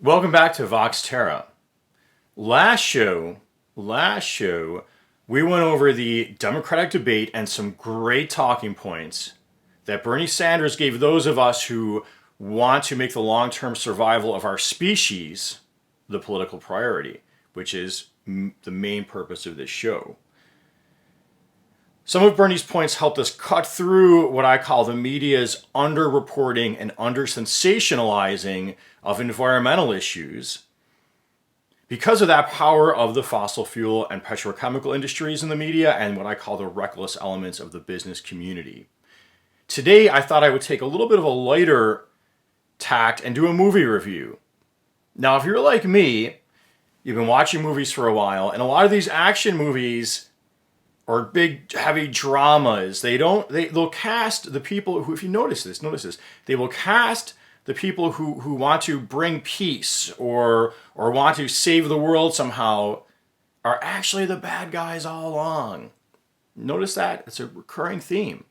Welcome back to Vox Terra. Last show, we went over the Democratic debate and some great talking points that Bernie Sanders gave those of us who want to make the long-term survival of our species the political priority, which is the main purpose of this show. Some of Bernie's points helped us cut through what I call the media's underreporting and under-sensationalizing of environmental issues because of that power of the fossil fuel and petrochemical industries in the media and what I call the reckless elements of the business community. Today, I thought I would take a little bit of a lighter tact and do a movie review. Now, if you're like me, you've been watching movies for a while, and a lot of these action movies or big heavy dramas, they'll cast the people who, if you notice this, they will cast the people who want to bring peace or want to save the world somehow are actually the bad guys all along. Notice that? It's a recurring theme.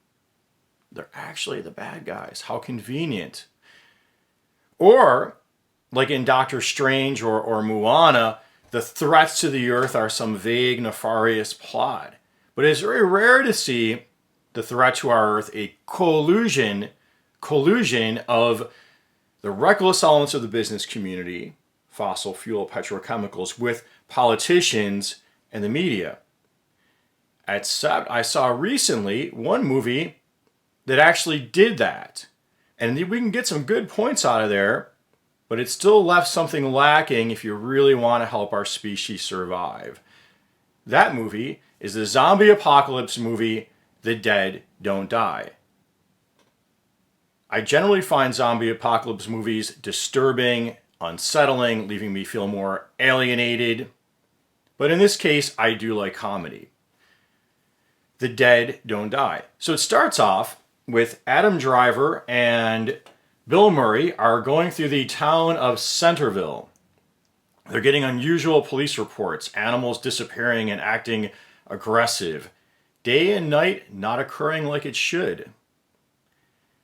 They're actually the bad guys. How convenient. Or, like in Doctor Strange or Moana, the threats to the earth are some vague, nefarious plot. But it's very rare to see the threat to our earth a collusion of the reckless elements of the business community, fossil fuel, petrochemicals, with politicians and the media. Except I saw recently one movie that actually did that. And we can get some good points out of there, but it still left something lacking if you really want to help our species survive. That movie is the zombie apocalypse movie, The Dead Don't Die. I generally find zombie apocalypse movies disturbing, unsettling, leaving me feel more alienated. But in this case, I do like comedy. The Dead Don't Die. So it starts off with Adam Driver and Bill Murray are going through the town of Centerville. They're getting unusual police reports, animals disappearing and acting aggressive. Day and night not occurring like it should.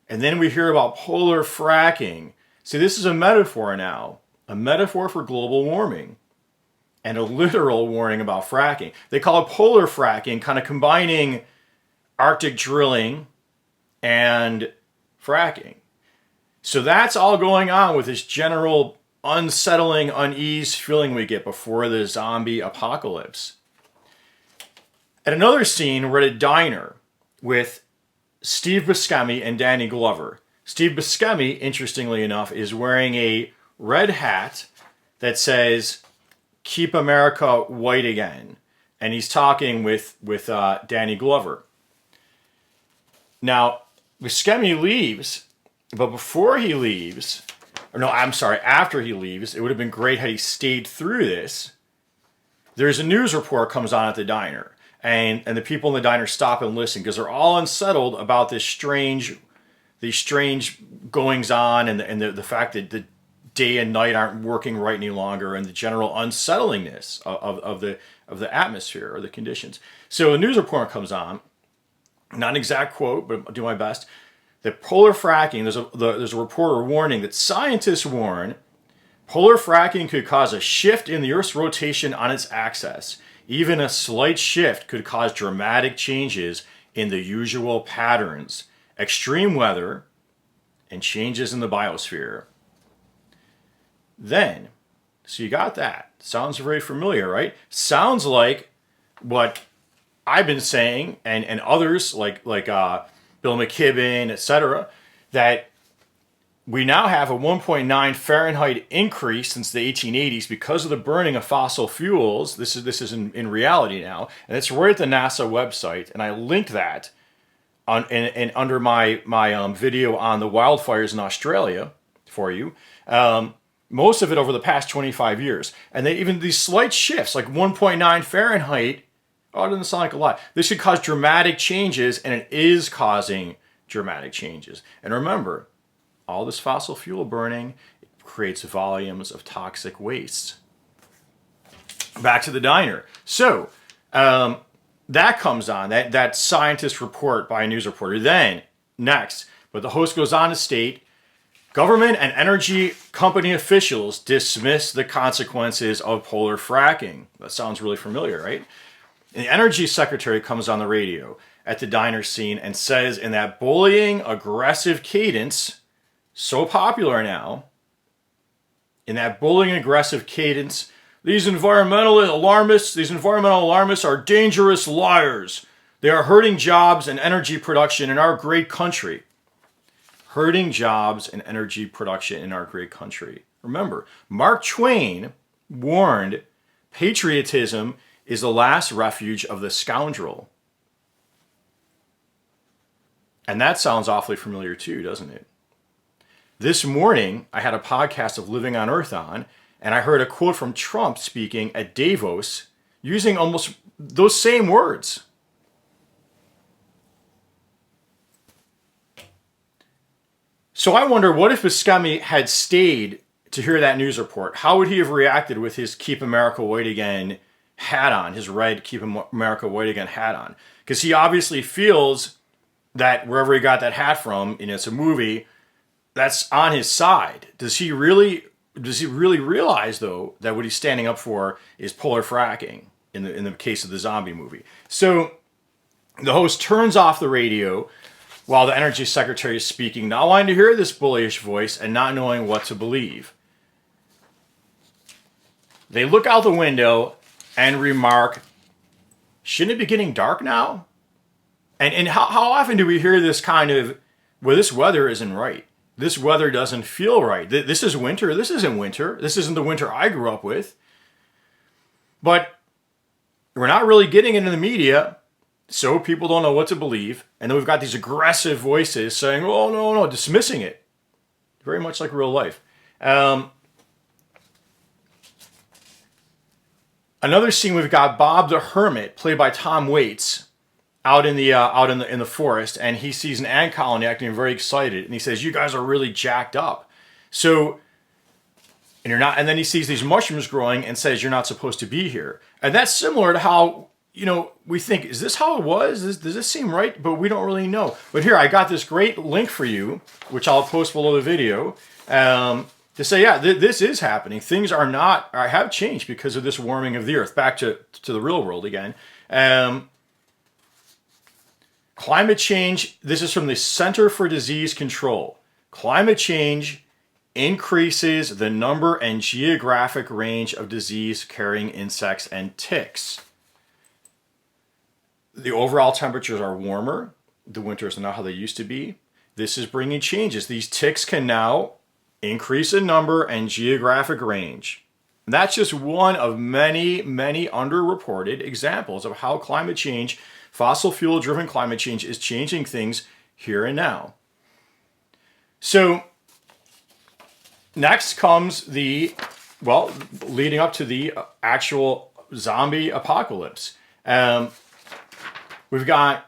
And then we hear about polar fracking. See, this is a metaphor now. A metaphor for global warming. And a literal warning about fracking. They call it polar fracking, kind of combining Arctic drilling and fracking. So that's all going on with this general unsettling, unease feeling we get before the zombie apocalypse. At another scene, we're at a diner with Steve Buscemi and Danny Glover. Steve Buscemi, interestingly enough, is wearing a red hat that says, "Keep America White Again." And he's talking with Danny Glover. Now, Buscemi leaves, but before he leaves, after he leaves, it would have been great had he stayed through this. There's a news report comes on at the diner. And the people in the diner stop and listen because they're all unsettled about these strange goings on and the fact that the day and night aren't working right any longer and the general unsettlingness of the atmosphere or the conditions. So a news report comes on, not an exact quote, but I'll do my best. That polar fracking, there's a reporter warning that scientists warn polar fracking could cause a shift in the Earth's rotation on its axis. Even a slight shift could cause dramatic changes in the usual patterns, extreme weather, and changes in the biosphere. Then, so you got that. Sounds very familiar, right? Sounds like what I've been saying and others like Bill McKibben, etc., that we now have a 1.9 Fahrenheit increase since the 1880s because of the burning of fossil fuels. This is in reality now, and it's right at the NASA website, and I linked that under my video on the wildfires in Australia for you. Most of it over the past 25 years, and even these slight shifts, like 1.9 Fahrenheit. Oh, it doesn't sound like a lot. This could cause dramatic changes, and it is causing dramatic changes. And remember, all this fossil fuel burning creates volumes of toxic waste. Back to the diner. So, that comes on, that scientist report by a news reporter. Then, next, but the host goes on to state, Government and energy company officials dismiss the consequences of polar fracking. That sounds really familiar, right? And the energy secretary comes on the radio at the diner scene and says in that bullying, aggressive cadence, so popular now, in that bullying, aggressive cadence, these environmental alarmists are dangerous liars. They are hurting jobs and energy production in our great country. Hurting jobs and energy production in our great country. Remember, Mark Twain warned patriotism is the last refuge of the scoundrel. And that sounds awfully familiar too, doesn't it? This morning, I had a podcast of Living on Earth on, and I heard a quote from Trump speaking at Davos using almost those same words. So I wonder, what if Buscemi had stayed to hear that news report? How would he have reacted with his Keep America White Again hat on, his red Keep America White Again hat on? Because he obviously feels that wherever he got that hat from, and it's a movie, that's on his side. Does he really realize, though, that what he's standing up for is polar fracking in the case of the zombie movie? So the host turns off the radio while the energy secretary is speaking, not wanting to hear this bullyish voice and not knowing what to believe. They look out the window and remark, shouldn't it be getting dark now? And how often do we hear this kind of, well, this weather isn't right. This weather doesn't feel right. This is winter. This isn't winter. This isn't the winter I grew up with. But we're not really getting into the media, so people don't know what to believe. And then we've got these aggressive voices saying, oh, no, dismissing it. Very much like real life. Another scene, we've got Bob the Hermit, played by Tom Waits, out in the forest, and he sees an ant colony acting very excited, and he says, you guys are really jacked up. So, and you're not, and then he sees these mushrooms growing and says, you're not supposed to be here. And that's similar to how, we think, is this how it was? Does this seem right? But we don't really know. But here, I got this great link for you, which I'll post below the video, to say, yeah, this is happening. Things have changed because of this warming of the earth. Back to the real world again. Climate change, this is from the Center for Disease Control. Climate change increases the number and geographic range of disease-carrying insects and ticks. The overall temperatures are warmer. The winters are not how they used to be. This is bringing changes. These ticks can now increase in number and geographic range. And that's just one of many, many underreported examples of how climate change, fossil fuel-driven climate change, is changing things here and now. So next comes leading up to the actual zombie apocalypse. We've got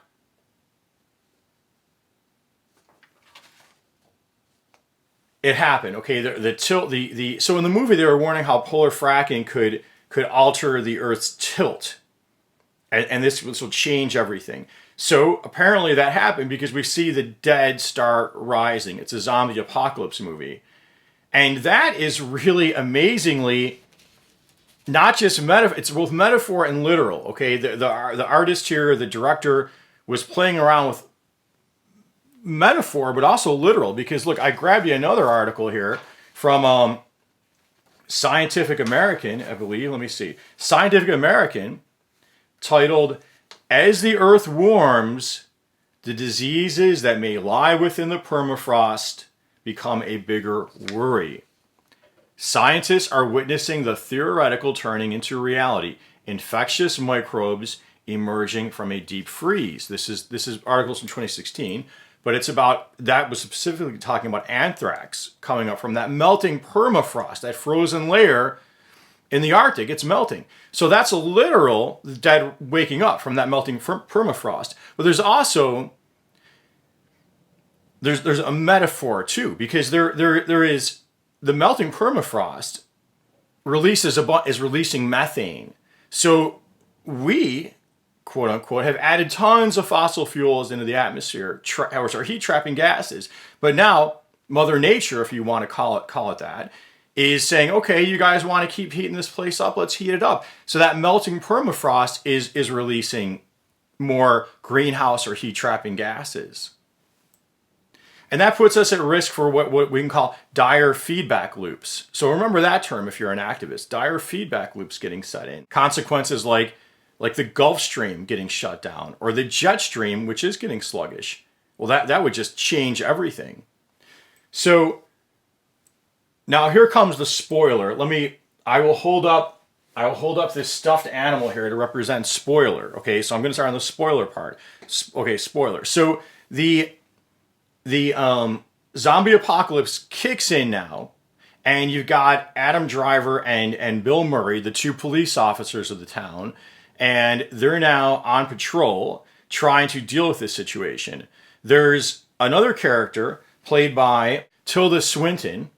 it happened. Okay, so in the movie they were warning how polar fracking could alter the Earth's tilt, and this will change everything. So apparently that happened because we see the dead start rising. It's a zombie apocalypse movie, and that is really amazingly not just metaphor. It's both metaphor and literal. Okay, the artist here, the director, was playing around with metaphor, but also literal. Because look, I grabbed you another article here from Scientific American, I believe. Let me see. Scientific American, titled, "As the Earth Warms, the diseases that may lie within the permafrost become a bigger worry. Scientists are witnessing the theoretical turning into reality. Infectious microbes emerging from a deep freeze." This is articles from 2016, but that was specifically talking about anthrax coming up from that melting permafrost, that frozen layer in the Arctic. It's melting. So that's a literal dead waking up from that melting permafrost. But there's also there's a metaphor too, because there is the melting permafrost is releasing methane. So we, quote unquote, have added tons of fossil fuels into the atmosphere, which are heat trapping gases. But now Mother Nature, if you want to call it that, is saying, okay, you guys want to keep heating this place up, let's heat it up. So that melting permafrost is releasing more greenhouse or heat trapping gases. And that puts us at risk for what we can call dire feedback loops. So remember that term if you're an activist. Dire feedback loops getting set in. Consequences like the Gulf Stream getting shut down, or the jet stream, which is getting sluggish. Well, that would just change everything. So now here comes the spoiler. I will hold up this stuffed animal here to represent spoiler. Okay, so I'm going to start on the spoiler part. Okay, spoiler. So the zombie apocalypse kicks in now, and you've got Adam Driver and Bill Murray, the two police officers of the town, and they're now on patrol trying to deal with this situation. There's another character played by Tilda Swinton,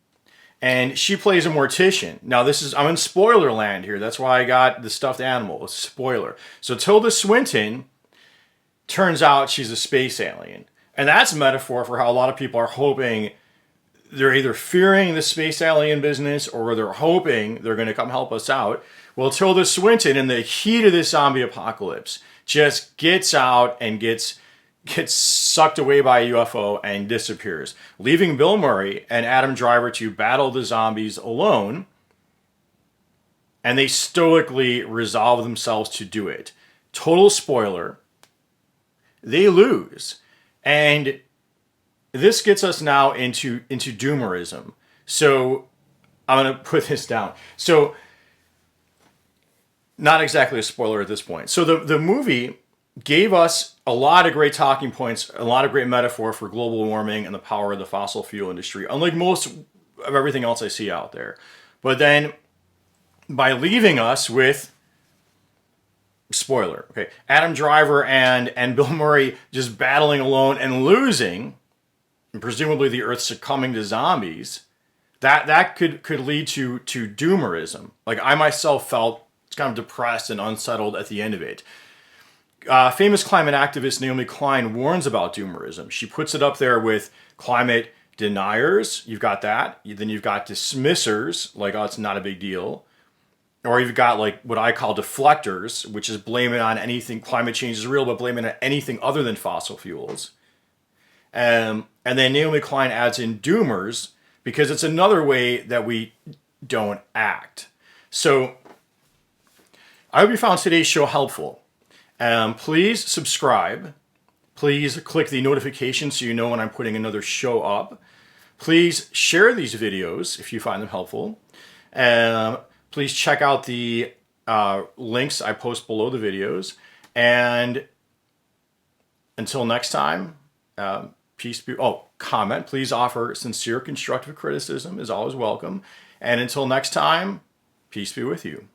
and she plays a mortician. Now I'm in spoiler land here. That's why I got the stuffed animal, a spoiler. So Tilda Swinton, turns out she's a space alien. And that's a metaphor for how a lot of people are hoping, they're either fearing the space alien business or they're hoping they're going to come help us out. Well, Tilda Swinton, in the heat of this zombie apocalypse, just gets out and gets sucked away by a UFO and disappears, leaving Bill Murray and Adam Driver to battle the zombies alone. And they stoically resolve themselves to do it. Total spoiler. They lose. And this gets us now into doomerism. So I'm going to put this down. So not exactly a spoiler at this point. So the movie gave us a lot of great talking points, a lot of great metaphor for global warming and the power of the fossil fuel industry, unlike most of everything else I see out there. But then by leaving us with, spoiler, okay, Adam Driver and Bill Murray just battling alone and losing, and presumably the Earth succumbing to zombies, that could lead to doomerism. Like, I myself felt kind of depressed and unsettled at the end of it. Famous climate activist Naomi Klein warns about doomerism. She puts it up there with climate deniers. You've got that. Then you've got dismissers, like, oh, it's not a big deal. Or you've got, like, what I call deflectors, which is blaming on anything, climate change is real, but blaming on anything other than fossil fuels. And then Naomi Klein adds in doomers, because it's another way that we don't act. So I hope you found today's show helpful. Please subscribe. Please click the notification so you know when I'm putting another show up. Please share these videos if you find them helpful. Please check out the links I post below the videos. And until next time, peace be... Oh, comment. Please offer sincere constructive criticism is always welcome. And until next time, peace be with you.